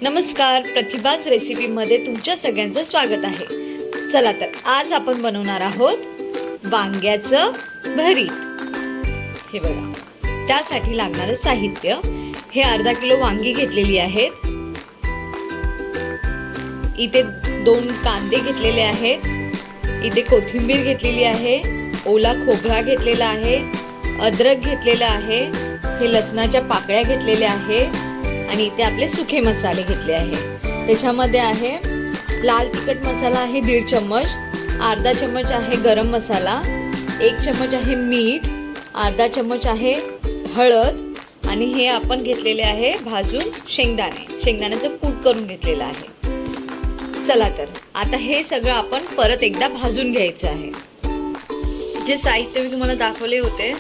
नमस्कार, प्रतिभाज रेसिपी मध्ये तुमच्या सगळ्यांचं स्वागत आहे। चला तर आज आपण बनवणार आहोत वांग्याचं भरीत। हे बघा, त्यासाठी लागणारे साहित्य हे अर्धा किलो वांगी घेतलेली आहेत। इथे 2 कांदे घेतलेले आहेत। इथे कोथिंबीर घेतलेली आहे। ओला खोबरा घेतलेला आहे। अद्रक घेतलेला आहे। हे लसणाच्या पाकळ्या घेतलेल्या आहे आणि इथे आपले सुखे मसाले घेतले आहे। त्याच्यामध्ये आहे लाल तिखट मसाला आहे 1.5 चम्मच, अर्धा चम्मच आहे गरम मसाला, 1 चम्मच आहे मीठ, अर्धा चम्मच आहे हळद आणि हे आपण घेतलेले आहे भाजून शेंगदाण्याचं कूट करून घेतलेलं आहे। चला तर आता हे सगळं आपण परत एकदा भाजून घ्यायचं आहे। जे साहित्य मी तुम्हाला दाखवले होते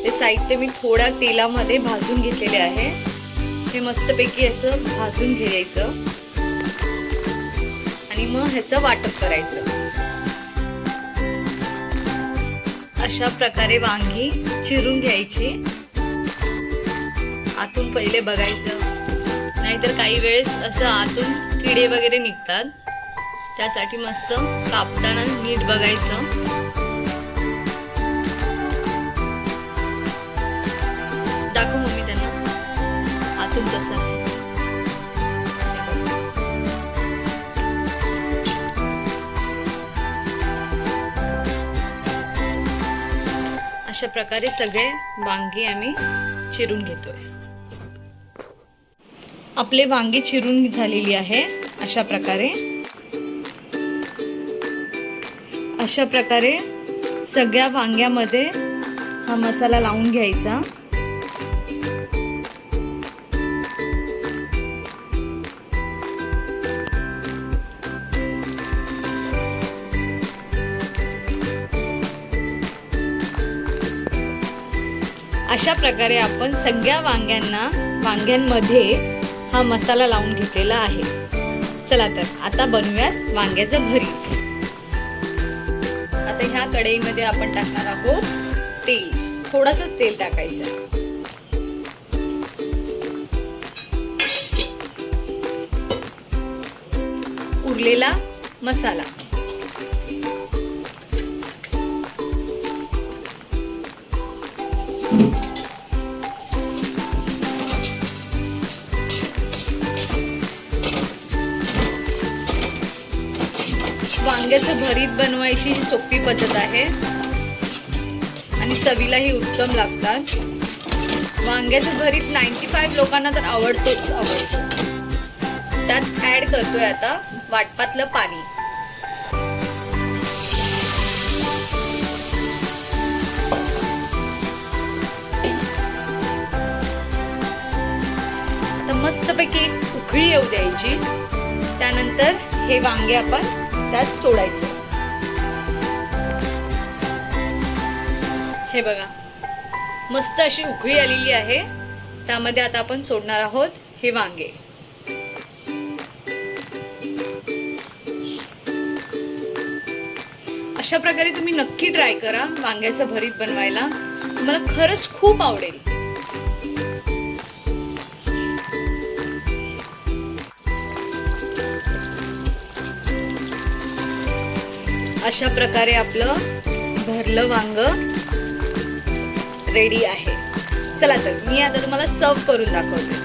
ते साहित्य मी थोड्या तेलामध्ये भाजून घेतलेले आहे। हे मस्तपैकी असं भाजून घ्यायचं आणि मग ह्याचं वाटप करायचं। अशा प्रकारे वांगी चिरून घ्यायची। आतून पहिले बघायचं, नाहीतर काही वेळेस असं आतून किडे वगैरे निघतात, त्यासाठी मस्त कापताना नीट बघायचं। दाखव मम्मी त्यांना आतून कसं आहे। अशा प्रकारे सगळे वांगी आम्ही चिरून घेतोय। आपले वांगी चिरून झालेली आहे। अशा प्रकारे सगळ्या वांग्यामध्ये हा मसाला लावून घ्यायचा। अशा प्रकारे आपण सगळ्या वांग्यांमध्ये हा मसाला लावून घेतलेला आहे। चला तर आता बनवूयात वांग्याचं भरीत। आता ह्या कढईमध्ये आपण टाकणार आहोत तेल, थोडंसं तेल टाकायचं। उरलेला मसाला, वांग्याचं भरीत बनवायची सोपी पद्धत आहे आणि चवीलाही उत्तम लागतात। वांग्याचं भरीत 95 लोकांना तर आवडतोच आवडतो। त्यात ऍड करतोय आता वाटपातलं पाणी। आता मस्तपैकी उकळी येऊ द्यायची। त्यानंतर हे वांगे आपण त्यात सोडायचं। हे बघा, मस्त अशी उकळी आलेली आहे। त्यामध्ये आता आपण सोडणार आहोत हे वांगे। अशा प्रकारे तुम्ही नक्की ट्राय करा वांग्याचं भरीत बनवायला, तुम्हाला खरंच खूप आवडेल। अशा प्रकारे आपलं भरलं वांग रेडी आहे। चला तर मी आता तुम्हाला सर्व करून दाखवते।